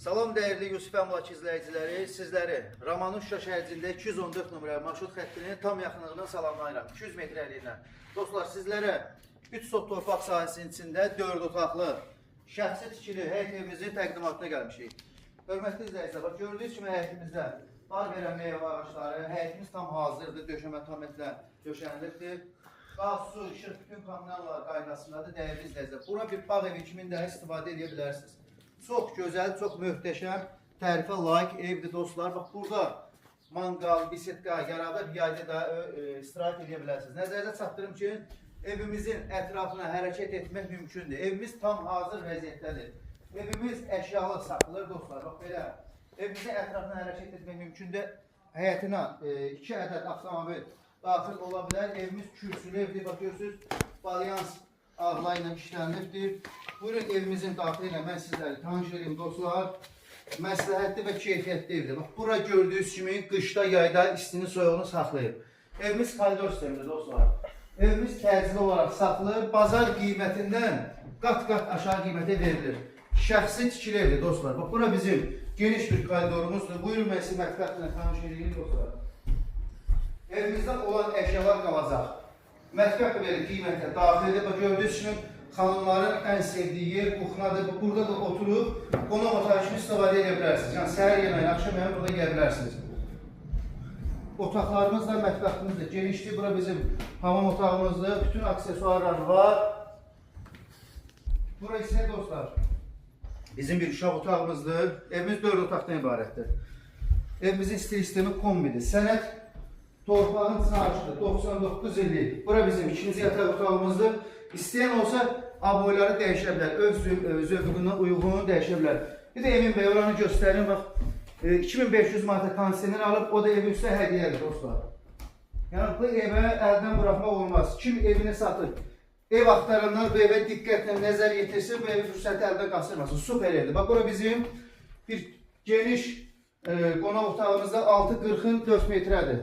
Salam değerli Yusuf Əmlak izləyiciləri, sizləri Ramanuşa şəhərcində 214 nömrəli marşrut xəttinin tam yaxınlığından salamlayıram. 200 metrəliyindən. Dostlar, sizlərə 3 sot torpaq sahəsinin içində 4 otaqlı şəxsi tikili həyət evimizin təqdimatına gəlmişik. Hörmətli izləyicilər, bax gördüyünüz kimi həyətimizdə bar verən meyvə ağacları, həyətimiz tam hazırdır, döşəmə tam etlə döşənilibdir. Qaz, su, işıq, bütün kommunallar qaydasındadır, dəyərli izləyicilər. Bura bir bağ evi kimi də istifadə edə bilərsiniz. Çox gözəl, çox möhtəşəm, tərifə layiq evdir dostlar. Bax burada manqal, bisetka yaradıb yayda da istirahət edə bilərsiniz. Nəzərdə çatdırım ki, evimizin ətrafına hərəkət etmək mümkündür. Evimiz tam hazır vəziyyətdədir. Evimiz əşyalı saxlanır dostlar. Bax belə, evimizin ətrafına hərəkət etmək mümkündür. Həyətinə 2 ədəd avtomobil daxil ola bilər. Evimiz kürsülü evdir, bax görürsünüz, balyans ağla ilə işlənibdir. Buyurun evimizin daxili ilə mən sizləri tanış edeyim dostlar. Məsləhətli və keyfiyyətli evdir. Bax, bura gördüyünüz kimi qışda, yayda istini, soyuğunu saxlayır. Evimiz koridor sistemidir dostlar. Evimiz təcili olaraq saxlayır. Bazar qiymətindən qat-qat aşağı qiymətə verilir. Şəxsi tikili evdir dostlar. Bax, bura bizim geniş bir koridorumuzdur. Buyurun mən sizi mətbəxlə tanış edeyim dostlar. Evimizdə olan əşyalar qalacaq. Mətbəx verir qiymətə daxildir. Bax, gördüyünüz kimi xanımların ən sevdiyi yer buxnadır. Burada da oturub qonaq otağı kimi istifadə edə bilərsiniz. Yəni səhər yeməyin, axşam yeməyin burada gələ bilərsiniz. Otaqlarımız da, mətbəximiz də genişdir. Bura bizim hamam otağımızdır. Bütün aksesuarlar var. Bura isə dostlar bizim bir uşaq otağımızdır. Evimiz 4 otaqdan ibarətdir. Evimizin stil sistemi kombidir. Sənət torpağın sahişidir. 99 illik. Bura bizim ikinci yataq otağımızdır. İstəyən olsa aboyları dəyişə bilər. Öz zövqündən uyğunu dəyişə bilər. Bir də evin oranı göstərin. Bax, 2500 manata kondisioner alıb, o da evin üstə hədiyyədir dostlar. Yəni bu evə əldən buraxmaq olmaz. Kim evini satır, ev axtaranlar bu evə diqqətlə nəzər yetirsin, bu evi fürsəti əldə qaçırmasın. Super evdir. Bax, bura bizim bir geniş qonaq otağımızda 6.40-ın 4 metrədir.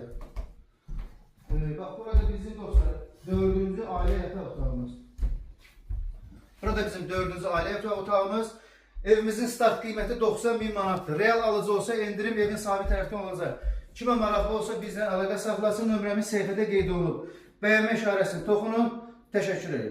Bax, burada bizim dostlar 4-cü ailə yataq otağımız. Burada bizim 4-cü ailə yataq otağımız. Evimizin start qiyməti 90.000 manatdır. Real alıcı olsa endirim evin sabit tərəfdən olacaq. Kimə maraqlı olsa bizdən əlaqə saxlasın, nömrəmiz səhifədə qeyd olunub. Bəyənmə işarəsini toxunun. Təşəkkür ederim.